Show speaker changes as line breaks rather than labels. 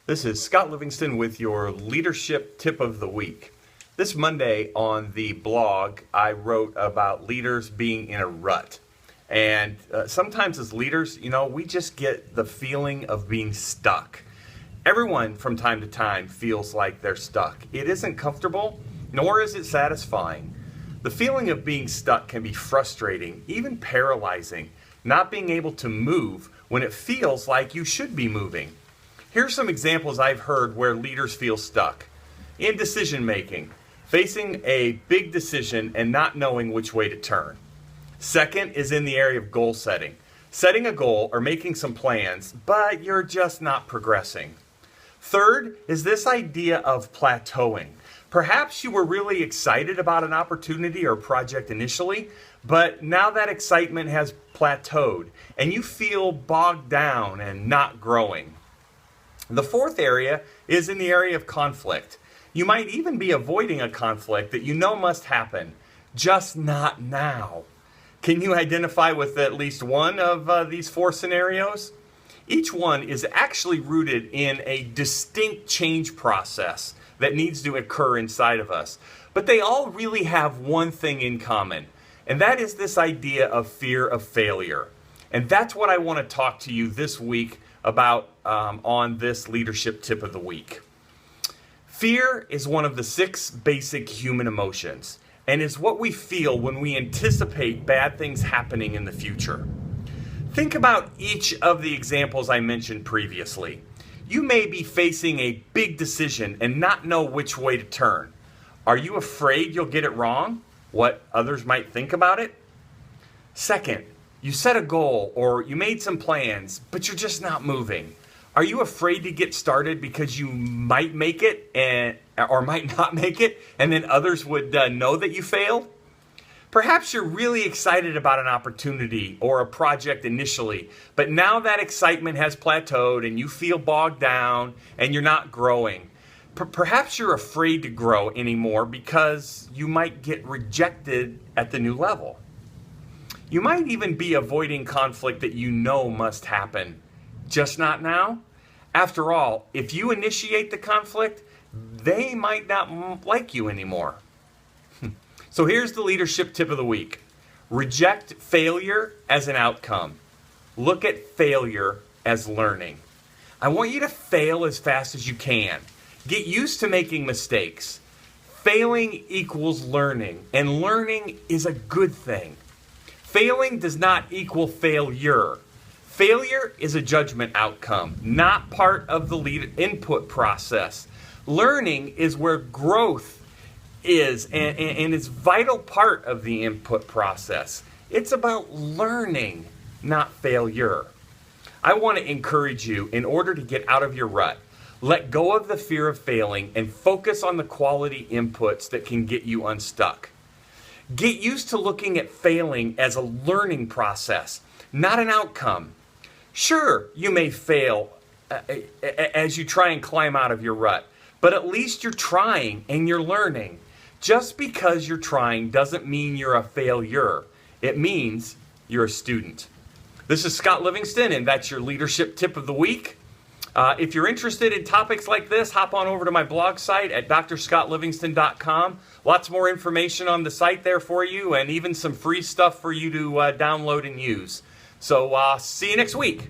This is Scott Livingston with your leadership tip of the week. This Monday on the blog, I wrote about leaders being in a rut. And sometimes as leaders, we just get the feeling of being stuck. Everyone from time to time feels like they're stuck. It isn't comfortable, nor is it satisfying. The feeling of being stuck can be frustrating, even paralyzing, not being able to move when it feels like you should be moving. Here's some examples I've heard where leaders feel stuck. In decision making, facing a big decision and not knowing which way to turn. Second is in the area of goal setting. Setting a goal or making some plans, but you're just not progressing. Third is this idea of plateauing. Perhaps you were really excited about an opportunity or project initially, but now that excitement has plateaued and you feel bogged down and not growing. The fourth area is in the area of conflict. You might even be avoiding a conflict that you know must happen, just not now. Can you identify with at least one of these four scenarios? Each one is actually rooted in a distinct change process that needs to occur inside of us. But they all really have one thing in common, and that is this idea of fear of failure. And that's what I want to talk to you this week about on this leadership tip of the week. Fear is one of the 6 basic human emotions and is what we feel when we anticipate bad things happening in the future. Think about each of the examples I mentioned previously. You may be facing a big decision and not know which way to turn. Are you afraid you'll get it wrong? What others might think about it? Second, you set a goal or you made some plans, but you're just not moving. Are you afraid to get started because you might make it or might not make it, and then others would know that you failed? Perhaps you're really excited about an opportunity or a project initially, but now that excitement has plateaued and you feel bogged down and you're not growing. Perhaps you're afraid to grow anymore because you might get rejected at the new level. You might even be avoiding conflict that you know must happen, just not now. After all, if you initiate the conflict, they might not like you anymore. So here's the leadership tip of the week. Reject failure as an outcome. Look at failure as learning. I want you to fail as fast as you can. Get used to making mistakes. Failing equals learning, and learning is a good thing. Failing does not equal failure. Failure is a judgment outcome, not part of the input process. Learning is where growth is and is a vital part of the input process. It's about learning, not failure. I want to encourage you, in order to get out of your rut, let go of the fear of failing and focus on the quality inputs that can get you unstuck. Get used to looking at failing as a learning process, not an outcome. Sure, you may fail as you try and climb out of your rut, but at least you're trying and you're learning. Just because you're trying doesn't mean you're a failure. It means you're a student. This is Scott Livingston, and that's your leadership tip of the week. If you're interested in topics like this, hop on over to my blog site at drscottlivingston.com. Lots more information on the site there for you, and even some free stuff for you to download and use. So see you next week.